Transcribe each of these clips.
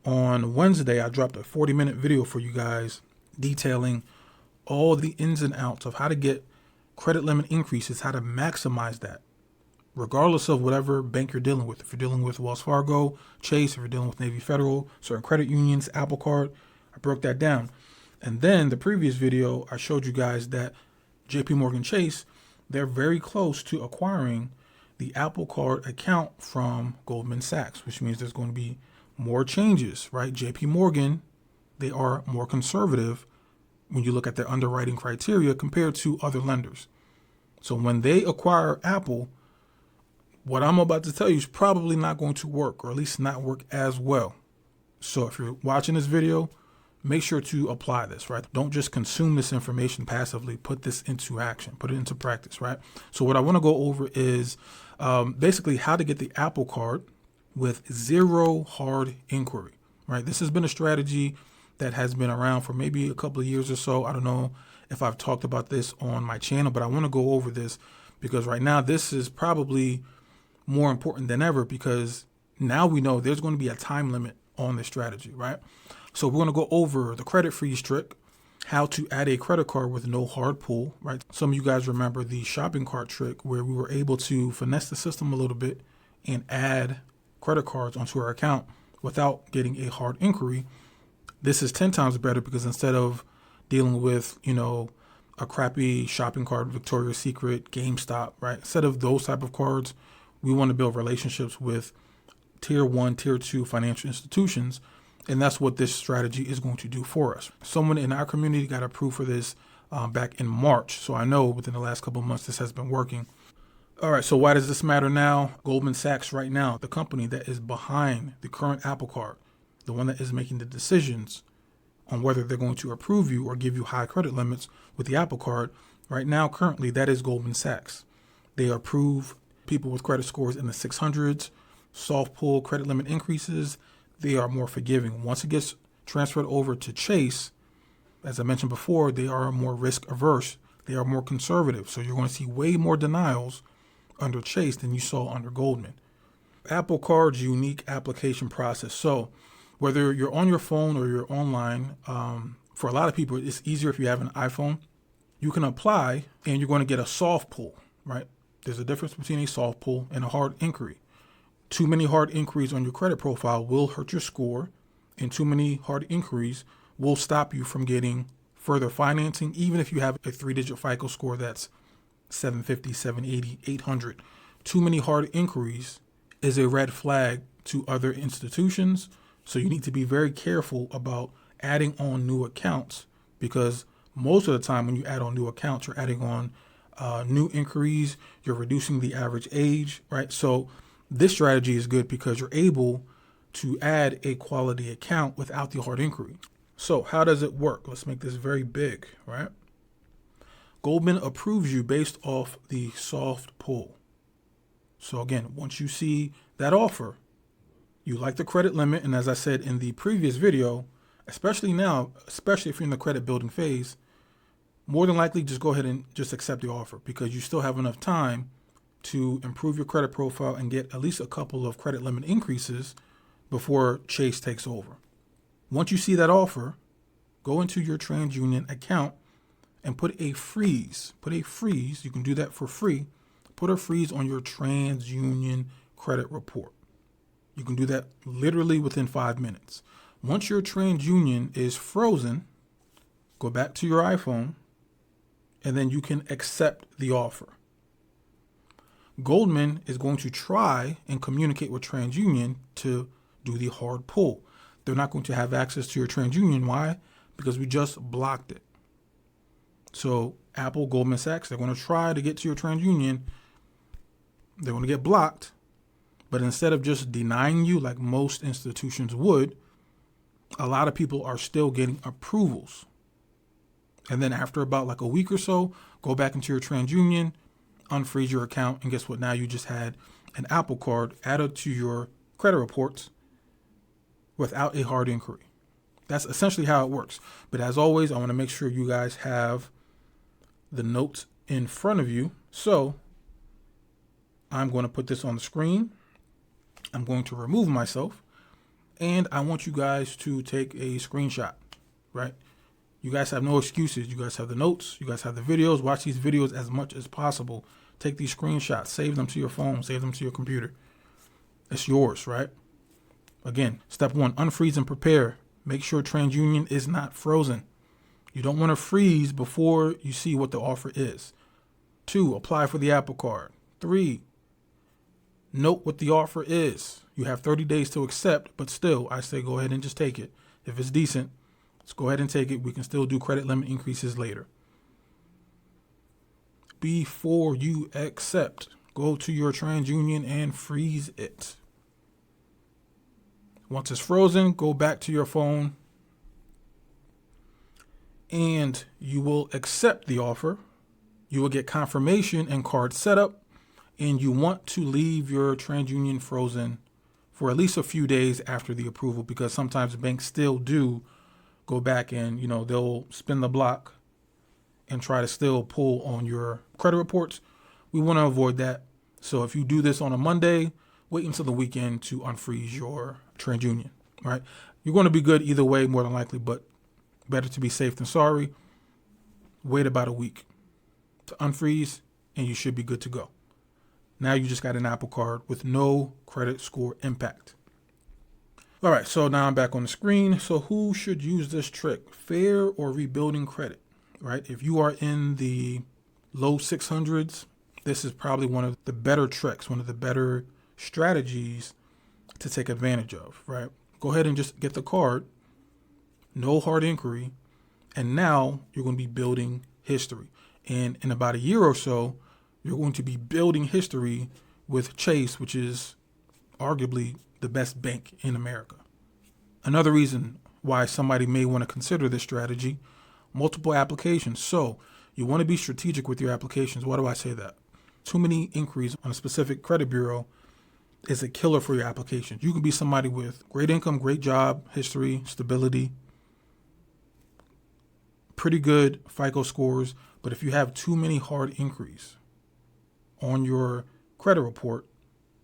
On Wednesday, I dropped a 40-minute video for you guys detailing all the ins and outs of how to get credit limit increases, how to maximize that, regardless of whatever bank you're dealing with. If you're dealing with Wells Fargo, Chase, if you're dealing with Navy Federal, certain credit unions, Apple Card, I broke that down. And then the previous video, I showed you guys that JP Morgan Chase, they're very close to acquiring the Apple Card account from Goldman Sachs, which means there's going to be more changes, right? JP Morgan, they are more conservative when you look at their underwriting criteria compared to other lenders. So when they acquire Apple, what I'm about to tell you is probably not going to work, or at least not work as well. So if you're watching this video, make sure to apply this, right? Don't just consume this information passively. Put this into action, put it into practice, right? So what I want to go over is basically how to get the Apple Card with zero hard inquiry, right? This has been a strategy that has been around for maybe a couple of years or so. I don't know if I've talked about this on my channel, but I want to go over this because right now this is probably more important than ever, because now we know there's going to be a time limit on this strategy, right? So we're going to go over the credit freeze trick, how to add a credit card with no hard pull, right? Some of you guys remember the shopping cart trick where we were able to finesse the system a little bit and add credit cards onto our account without getting a hard inquiry. This is 10 times better because instead of dealing with, a crappy shopping cart, Victoria's Secret, GameStop, right? Instead of those type of cards, we want to build relationships with tier 1, tier 2 financial institutions. And that's what this strategy is going to do for us. Someone in our community got approved for this back in March. So I know within the last couple of months, this has been working. All right. So why does this matter now? Goldman Sachs right now, the company that is behind the current Apple Card, the one that is making the decisions on whether they're going to approve you or give you high credit limits with the Apple Card, right now, currently, that is Goldman Sachs. They approve people with credit scores in the 600s, soft pull credit limit increases. They are more forgiving. Once it gets transferred over to Chase, as I mentioned before, they are more risk averse. They are more conservative. So you're going to see way more denials under Chase than you saw under Goldman. Apple Card's unique application process. So whether you're on your phone or you're online, for a lot of people, it's easier if you have an iPhone. You can apply and you're going to get a soft pull, right? There's a difference between a soft pull and a hard inquiry. Too many hard inquiries on your credit profile will hurt your score, and too many hard inquiries will stop you from getting further financing, even if you have a 3-digit FICO score that's 750, 780, 800. Too many hard inquiries is a red flag to other institutions. So you need to be very careful about adding on new accounts, because most of the time when you add on new accounts, you're adding on new inquiries, you're reducing the average age, right? So this strategy is good because you're able to add a quality account without the hard inquiry. So how does it work? Let's make this very big, right? Goldman approves you based off the soft pull. So again, once you see that offer, you like the credit limit, and as I said in the previous video, especially now, especially if you're in the credit building phase, more than likely just go ahead and just accept the offer, because you still have enough time to improve your credit profile and get at least a couple of credit limit increases before Chase takes over. Once you see that offer, go into your TransUnion account and put a freeze. You can do that for free. Put a freeze on your TransUnion credit report. You can do that literally within 5 minutes. Once your TransUnion is frozen, go back to your iPhone, and then you can accept the offer. Goldman is going to try and communicate with TransUnion to do the hard pull. They're not going to have access to your TransUnion. Why? Because we just blocked it. So Apple, Goldman Sachs, they're going to try to get to your TransUnion. They're going to get blocked. But instead of just denying you like most institutions would, a lot of people are still getting approvals. And then after about like a week or so, go back into your TransUnion, unfreeze your account, and guess what? Now you just had an Apple Card added to your credit reports without a hard inquiry. That's essentially how it works. But as always, I want to make sure you guys have the notes in front of you. So I'm going to put this on the screen. I'm going to remove myself, And I want you guys to take a screenshot, right? You guys have no excuses. You guys have the notes. You guys have the videos. Watch these videos as much as possible. Take these screenshots. Save them to your phone. Save them to your computer. It's yours, right? Again, step 1, unfreeze and prepare. Make sure TransUnion is not frozen. You don't want to freeze before you see what the offer is. 2, apply for the Apple Card. 3, note what the offer is. You have 30 days to accept, but still, I say go ahead and just take it. If it's decent, let's go ahead and take it. We can still do credit limit increases later. Before you accept, go to your TransUnion and freeze it. Once it's frozen, go back to your phone and you will accept the offer. You will get confirmation and card setup, and you want to leave your TransUnion frozen for at least a few days after the approval, because sometimes banks still do go back and, they'll spin the block and try to still pull on your credit reports. We want to avoid that. So if you do this on a Monday, wait until the weekend to unfreeze your TransUnion, right? You're going to be good either way, more than likely, but better to be safe than sorry. Wait about a week to unfreeze, and you should be good to go. Now you just got an Apple Card with no credit score impact. All right, so now I'm back on the screen. So who should use this trick? Fair or rebuilding credit, right? If you are in the low 600s, this is probably one of the better tricks, one of the better strategies to take advantage of, right? Go ahead and just get the card, no hard inquiry, and now you're going to be building history. And in about a year or so, you're going to be building history with Chase, which is arguably the best bank in America. Another reason why somebody may want to consider this strategy, multiple applications. So you want to be strategic with your applications. Why do I say that? Too many inquiries on a specific credit bureau is a killer for your application. You can be somebody with great income, great job, history, stability, pretty good FICO scores, but if you have too many hard inquiries on your credit report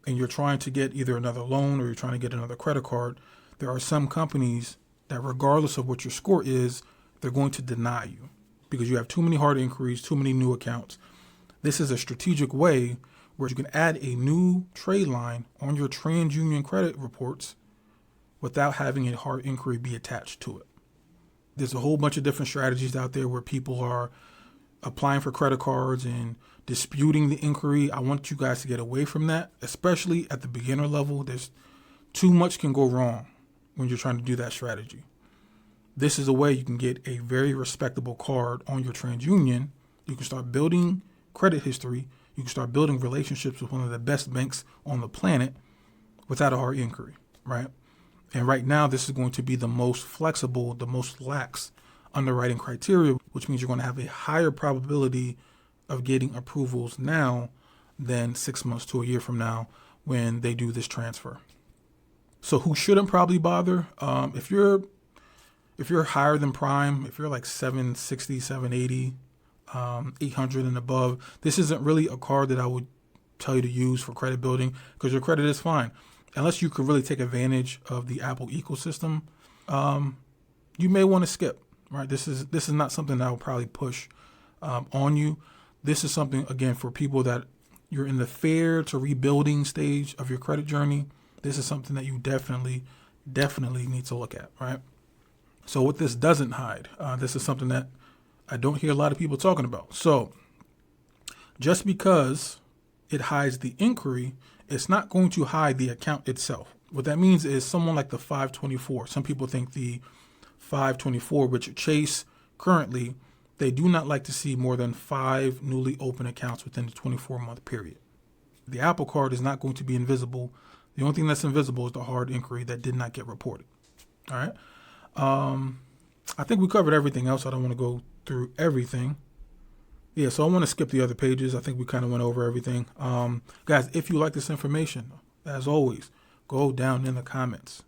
and you're trying to get either another loan or you're trying to get another credit card, there are some companies that regardless of what your score is, they're going to deny you because you have too many hard inquiries, too many new accounts. This is a strategic way where you can add a new trade line on your TransUnion credit reports without having a hard inquiry be attached to it. There's a whole bunch of different strategies out there where people are applying for credit cards and disputing the inquiry. I want you guys to get away from that, especially at the beginner level. There's too much can go wrong when you're trying to do that strategy. This is a way you can get a very respectable card on your TransUnion. You can start building credit history. You can start building relationships with one of the best banks on the planet without a hard inquiry, right? And right now, this is going to be the most flexible, the most lax underwriting criteria, which means you're going to have a higher probability of getting approvals now than 6 months to a year from now when they do this transfer. So who shouldn't probably bother? If you're higher than prime, if you're like 760, 780, 800 and above, this isn't really a card that I would tell you to use for credit building because your credit is fine. Unless you could really take advantage of the Apple ecosystem, you may want to skip, right? This is not something that I would probably push on you. This is something, again, for people that you're in the fair to rebuilding stage of your credit journey. This is something that you definitely need to look at, right? So what this doesn't hide, this is something that I don't hear a lot of people talking about. So just because it hides the inquiry, it's not going to hide the account itself. What that means is someone like the 524. Some people think the 524, which Chase currently, they do not like to see more than 5 newly open accounts within the 24-month period. The Apple Card is not going to be invisible. The only thing that's invisible is the hard inquiry that did not get reported. All right. I think we covered everything else. I don't want to go through everything. Yeah, so I want to skip the other pages. I think we kind of went over everything. Guys, if you like this information, as always, go down in the comments.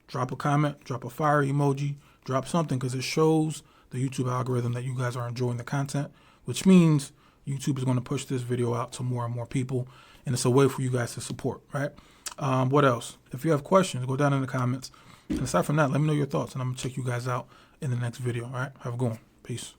Drop a comment, drop a fire emoji, drop something because it shows the YouTube algorithm that you guys are enjoying the content, which means YouTube is going to push this video out to more and more people, and it's a way for you guys to support, right? What else? If you have questions, go down in the comments. And aside from that, let me know your thoughts, and I'm going to check you guys out in the next video. All right? Have a good one. Peace.